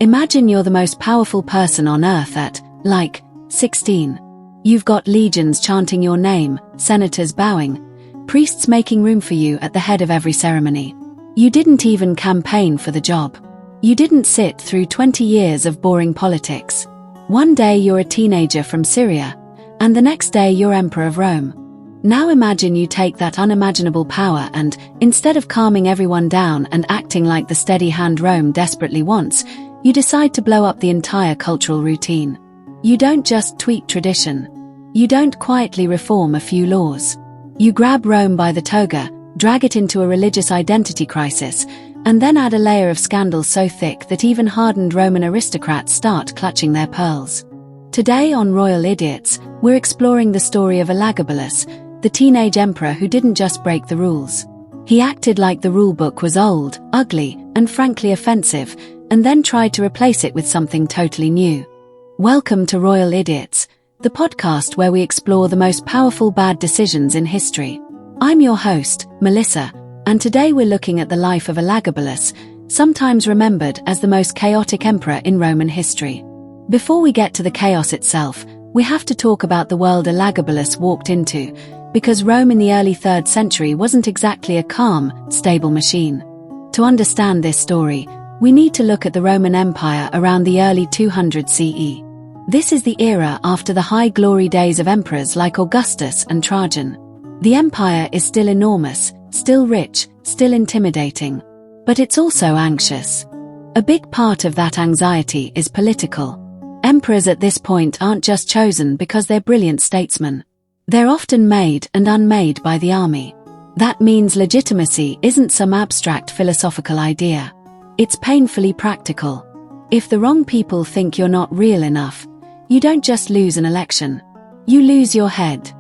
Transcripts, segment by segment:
Imagine you're the most powerful person on earth at, 16. You've got legions chanting your name, senators bowing, priests making room for you at the head of every ceremony. You didn't even campaign for the job. You didn't sit through 20 years of boring politics. One day you're a teenager from Syria, and the next day you're Emperor of Rome. Now imagine you take that unimaginable power and, instead of calming everyone down and acting like the steady hand Rome desperately wants, you decide to blow up the entire cultural routine. You don't just tweak tradition. You don't quietly reform a few laws. You grab Rome by the toga, drag it into a religious identity crisis, and then add a layer of scandal so thick that even hardened Roman aristocrats start clutching their pearls. Today on Royal Idiots, we're exploring the story of Elagabalus, the teenage emperor who didn't just break the rules. He acted like the rulebook was old, ugly, and frankly offensive, and then tried to replace it with something totally new. Welcome to Royal Idiots, the podcast where we explore the most powerful bad decisions in history. I'm your host, Melissa, and today we're looking at the life of Elagabalus, sometimes remembered as the most chaotic emperor in Roman history. Before we get to the chaos itself, we have to talk about the world Elagabalus walked into, because Rome in the early 3rd century wasn't exactly a calm, stable machine. To understand this story, we need to look at the Roman Empire around the early 200 CE. This is the era after the high glory days of emperors like Augustus and Trajan. The empire is still enormous, still rich, still intimidating. But it's also anxious. A big part of that anxiety is political. Emperors at this point aren't just chosen because they're brilliant statesmen. They're often made and unmade by the army. That means legitimacy isn't some abstract philosophical idea. It's painfully practical. If the wrong people think you're not real enough, you don't just lose an election. You lose your head.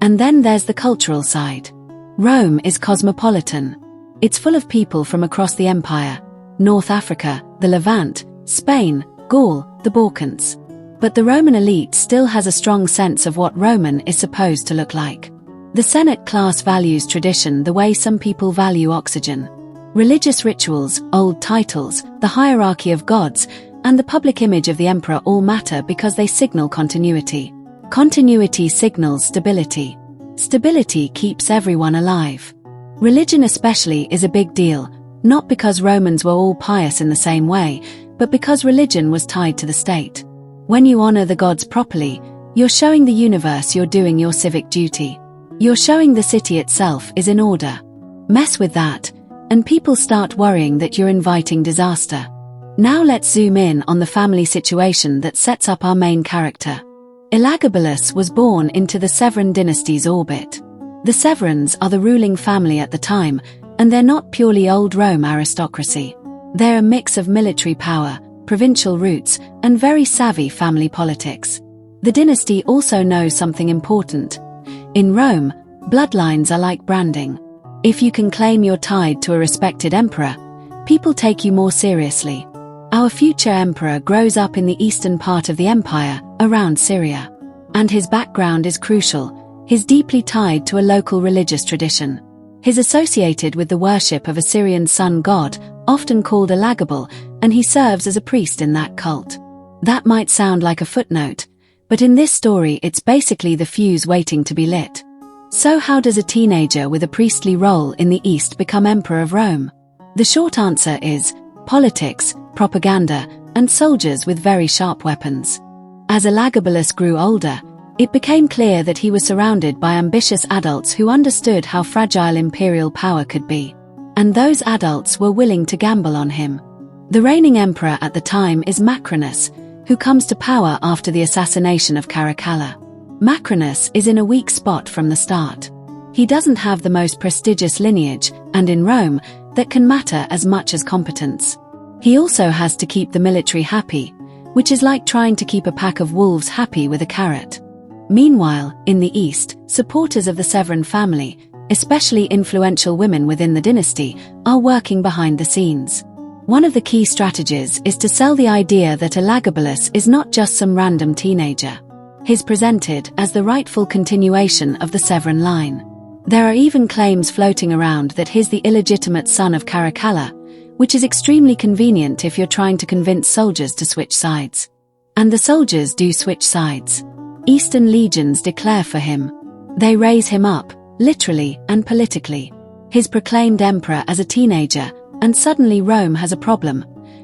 And then there's the cultural side. Rome is cosmopolitan. It's full of people from across the empire, North Africa, the Levant, Spain, Gaul, the Balkans. But the Roman elite still has a strong sense of what Roman is supposed to look like. The Senate class values tradition the way some people value oxygen. Religious rituals, old titles, the hierarchy of gods, and the public image of the emperor all matter because they signal continuity. Continuity signals stability. Stability keeps everyone alive. Religion especially is a big deal, not because Romans were all pious in the same way, but because religion was tied to the state. When you honor the gods properly, you're showing the universe you're doing your civic duty. You're showing the city itself is in order. Mess with that, and people start worrying that you're inviting disaster. Now let's zoom in on the family situation that sets up our main character. Elagabalus was born into the Severan dynasty's orbit. The Severans are the ruling family at the time, and they're not purely old Rome aristocracy. They're a mix of military power, provincial roots, and very savvy family politics. The dynasty also knows something important. In Rome, bloodlines are like branding. If you can claim you're tied to a respected emperor, people take you more seriously. Our future emperor grows up in the eastern part of the empire, around Syria. And his background is crucial. He's deeply tied to a local religious tradition. He's associated with the worship of a Syrian sun god, often called Elagabal, and he serves as a priest in that cult. That might sound like a footnote, but in this story it's basically the fuse waiting to be lit. So how does a teenager with a priestly role in the East become emperor of Rome? The short answer is politics, propaganda, and soldiers with very sharp weapons. As Elagabalus grew older, it became clear that he was surrounded by ambitious adults who understood how fragile imperial power could be. And those adults were willing to gamble on him. The reigning emperor at the time is Macrinus, who comes to power after the assassination of Caracalla. Macrinus is in a weak spot from the start. He doesn't have the most prestigious lineage, and in Rome, that can matter as much as competence. He also has to keep the military happy, which is like trying to keep a pack of wolves happy with a carrot. Meanwhile, in the East, supporters of the Severan family, especially influential women within the dynasty, are working behind the scenes. One of the key strategies is to sell the idea that Elagabalus is not just some random teenager. He's presented as the rightful continuation of the Severan line. There are even claims floating around that he's the illegitimate son of Caracalla, which is extremely convenient if you're trying to convince soldiers to switch sides. And the soldiers do switch sides. Eastern legions declare for him. They raise him up, literally and politically. He's proclaimed emperor as a teenager, and suddenly Rome has a problem.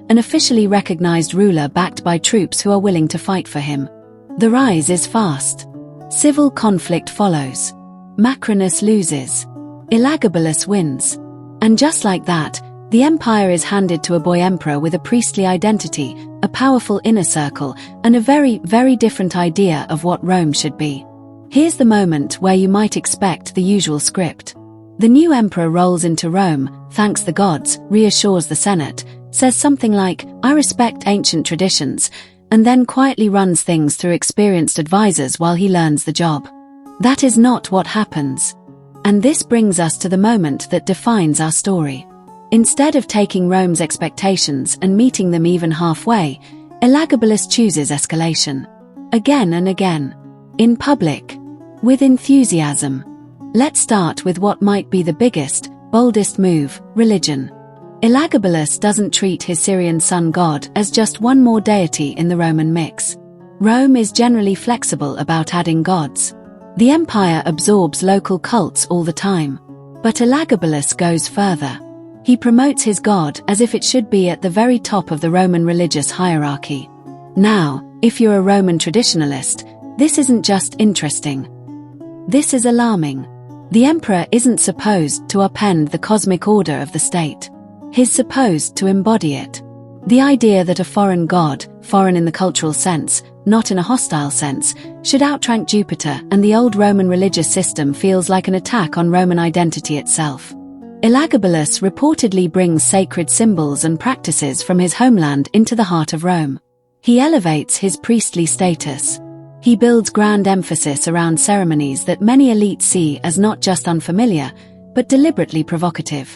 An officially recognized ruler backed by troops who are willing to fight for him. The rise is fast. Civil conflict follows. Macrinus loses. Elagabalus wins. And just like that, the empire is handed to a boy emperor with a priestly identity, a powerful inner circle, and a very, very different idea of what Rome should be. Here's the moment where you might expect the usual script. The new emperor rolls into Rome, thanks the gods, reassures the Senate, says something like, "I respect ancient traditions," and then quietly runs things through experienced advisors while he learns the job. That is not what happens. And this brings us to the moment that defines our story. Instead of taking Rome's expectations and meeting them even halfway, Elagabalus chooses escalation. Again and again. In public. With enthusiasm. Let's start with what might be the biggest, boldest move, religion. Elagabalus doesn't treat his Syrian sun god as just one more deity in the Roman mix. Rome is generally flexible about adding gods. The empire absorbs local cults all the time. But Elagabalus goes further. He promotes his god as if it should be at the very top of the Roman religious hierarchy. Now, if you're a Roman traditionalist, this isn't just interesting. This is alarming. The emperor isn't supposed to upend the cosmic order of the state. He's supposed to embody it. The idea that a foreign god, foreign in the cultural sense, not in a hostile sense, should outrank Jupiter and the old Roman religious system feels like an attack on Roman identity itself. Elagabalus reportedly brings sacred symbols and practices from his homeland into the heart of Rome. He elevates his priestly status. He builds grand emphasis around ceremonies that many elites see as not just unfamiliar, but deliberately provocative.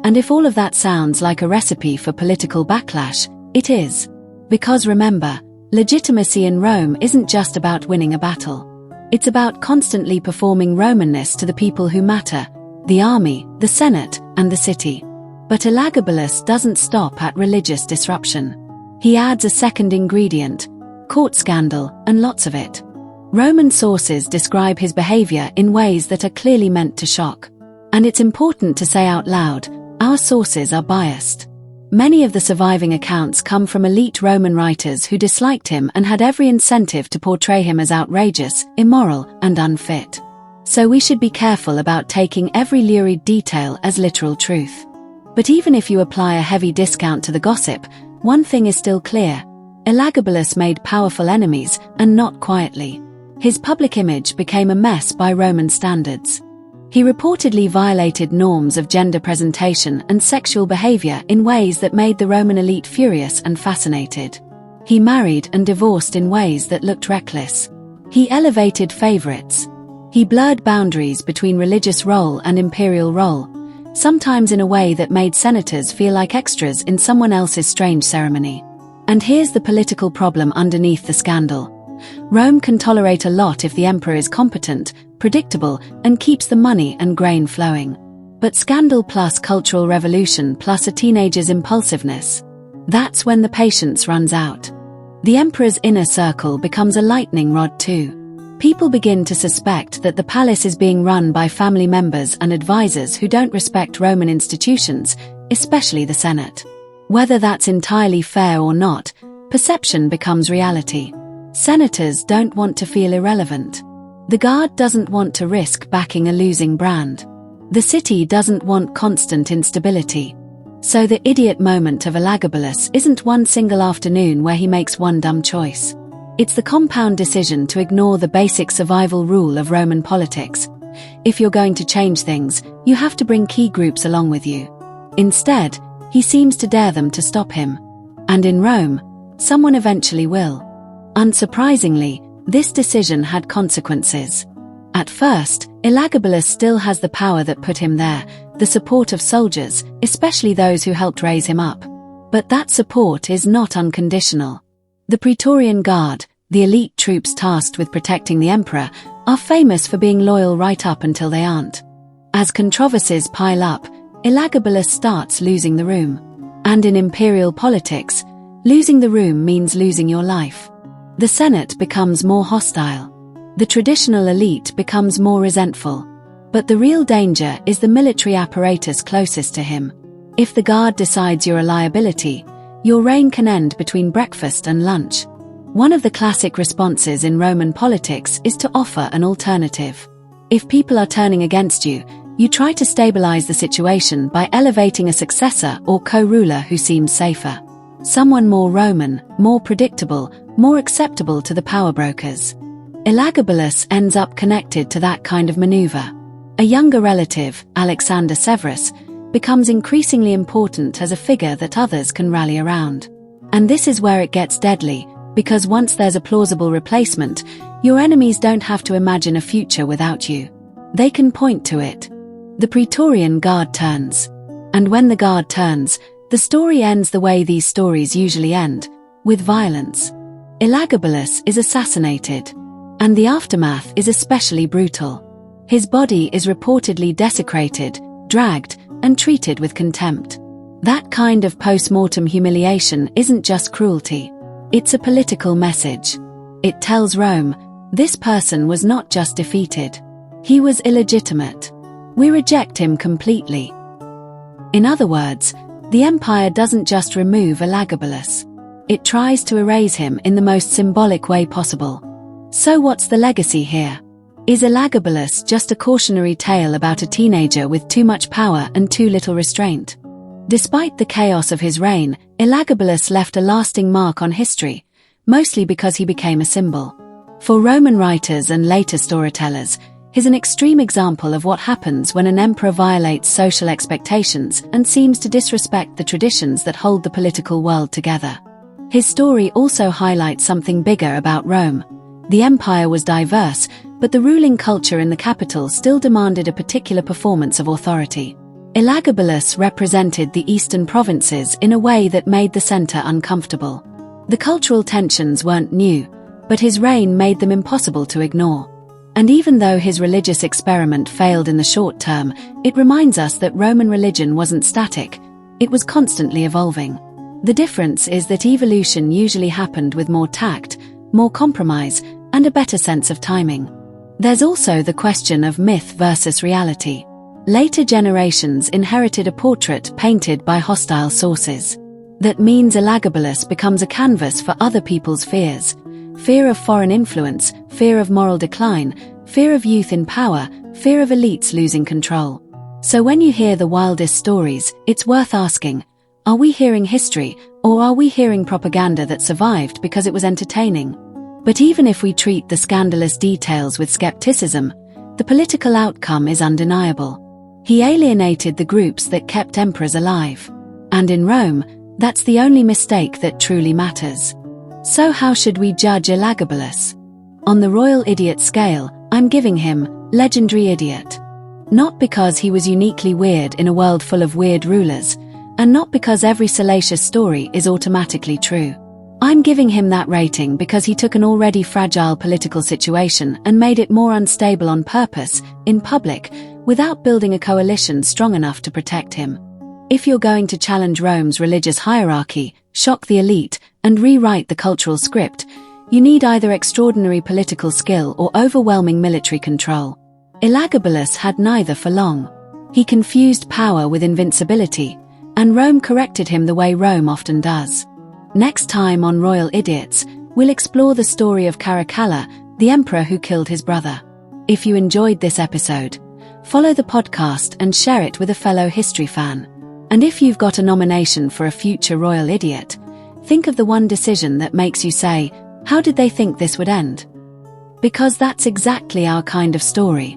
And if all of that sounds like a recipe for political backlash, it is. Because remember, legitimacy in Rome isn't just about winning a battle. It's about constantly performing Romanness to the people who matter, the army, the Senate, and the city. But Elagabalus doesn't stop at religious disruption. He adds a second ingredient, court scandal, and lots of it. Roman sources describe his behavior in ways that are clearly meant to shock. And it's important to say out loud, our sources are biased. Many of the surviving accounts come from elite Roman writers who disliked him and had every incentive to portray him as outrageous, immoral, and unfit. So we should be careful about taking every lurid detail as literal truth. But even if you apply a heavy discount to the gossip, one thing is still clear. Elagabalus made powerful enemies, and not quietly. His public image became a mess by Roman standards. He reportedly violated norms of gender presentation and sexual behavior in ways that made the Roman elite furious and fascinated. He married and divorced in ways that looked reckless. He elevated favorites. He blurred boundaries between religious role and imperial role, sometimes in a way that made senators feel like extras in someone else's strange ceremony. And here's the political problem underneath the scandal. Rome can tolerate a lot if the emperor is competent, predictable, and keeps the money and grain flowing. But scandal plus cultural revolution plus a teenager's impulsiveness, that's when the patience runs out. The emperor's inner circle becomes a lightning rod too. People begin to suspect that the palace is being run by family members and advisors who don't respect Roman institutions, especially the Senate. Whether that's entirely fair or not, perception becomes reality. Senators don't want to feel irrelevant. The guard doesn't want to risk backing a losing brand. The city doesn't want constant instability. So the idiot moment of Elagabalus isn't one single afternoon where he makes one dumb choice. It's the compound decision to ignore the basic survival rule of Roman politics. If you're going to change things, you have to bring key groups along with you. Instead, he seems to dare them to stop him. And in Rome, someone eventually will. Unsurprisingly, this decision had consequences. At first, Elagabalus still has the power that put him there, the support of soldiers, especially those who helped raise him up. But that support is not unconditional. The Praetorian Guard, the elite troops tasked with protecting the emperor, are famous for being loyal right up until they aren't. As controversies pile up, Elagabalus starts losing the room. And in imperial politics, losing the room means losing your life. The Senate becomes more hostile. The traditional elite becomes more resentful. But the real danger is the military apparatus closest to him. If the guard decides you're a liability, your reign can end between breakfast and lunch. One of the classic responses in Roman politics is to offer an alternative. If people are turning against you, you try to stabilize the situation by elevating a successor or co-ruler who seems safer. Someone more Roman, more predictable, more acceptable to the power brokers. Elagabalus ends up connected to that kind of maneuver. A younger relative, Alexander Severus, becomes increasingly important as a figure that others can rally around. And this is where it gets deadly, because once there's a plausible replacement, your enemies don't have to imagine a future without you. They can point to it. The Praetorian Guard turns. And when the Guard turns, the story ends the way these stories usually end, with violence. Elagabalus is assassinated. And the aftermath is especially brutal. His body is reportedly desecrated, dragged, and treated with contempt. That kind of post-mortem humiliation isn't just cruelty. It's a political message. It tells Rome, this person was not just defeated. He was illegitimate. We reject him completely. In other words, the empire doesn't just remove Elagabalus. It tries to erase him in the most symbolic way possible. So what's the legacy here? Is Elagabalus just a cautionary tale about a teenager with too much power and too little restraint? Despite the chaos of his reign, Elagabalus left a lasting mark on history, mostly because he became a symbol. For Roman writers and later storytellers, he's an extreme example of what happens when an emperor violates social expectations and seems to disrespect the traditions that hold the political world together. His story also highlights something bigger about Rome. The empire was diverse, but the ruling culture in the capital still demanded a particular performance of authority. Elagabalus represented the eastern provinces in a way that made the center uncomfortable. The cultural tensions weren't new, but his reign made them impossible to ignore. And even though his religious experiment failed in the short term, it reminds us that Roman religion wasn't static, it was constantly evolving. The difference is that evolution usually happened with more tact, more compromise, and a better sense of timing. There's also the question of myth versus reality. Later generations inherited a portrait painted by hostile sources. That means Elagabalus becomes a canvas for other people's fears. Fear of foreign influence, fear of moral decline, fear of youth in power, fear of elites losing control. So when you hear the wildest stories, it's worth asking, are we hearing history, or are we hearing propaganda that survived because it was entertaining? But even if we treat the scandalous details with skepticism, the political outcome is undeniable. He alienated the groups that kept emperors alive. And in Rome, that's the only mistake that truly matters. So how should we judge Elagabalus? On the royal idiot scale, I'm giving him legendary idiot. Not because he was uniquely weird in a world full of weird rulers, and not because every salacious story is automatically true. I'm giving him that rating because he took an already fragile political situation and made it more unstable on purpose, in public, without building a coalition strong enough to protect him. If you're going to challenge Rome's religious hierarchy, shock the elite, and rewrite the cultural script, you need either extraordinary political skill or overwhelming military control. Elagabalus had neither for long. He confused power with invincibility, and Rome corrected him the way Rome often does. Next time on Royal Idiots, we'll explore the story of Caracalla, the emperor who killed his brother. If you enjoyed this episode, follow the podcast and share it with a fellow history fan. And if you've got a nomination for a future Royal Idiot, think of the one decision that makes you say, how did they think this would end? Because that's exactly our kind of story.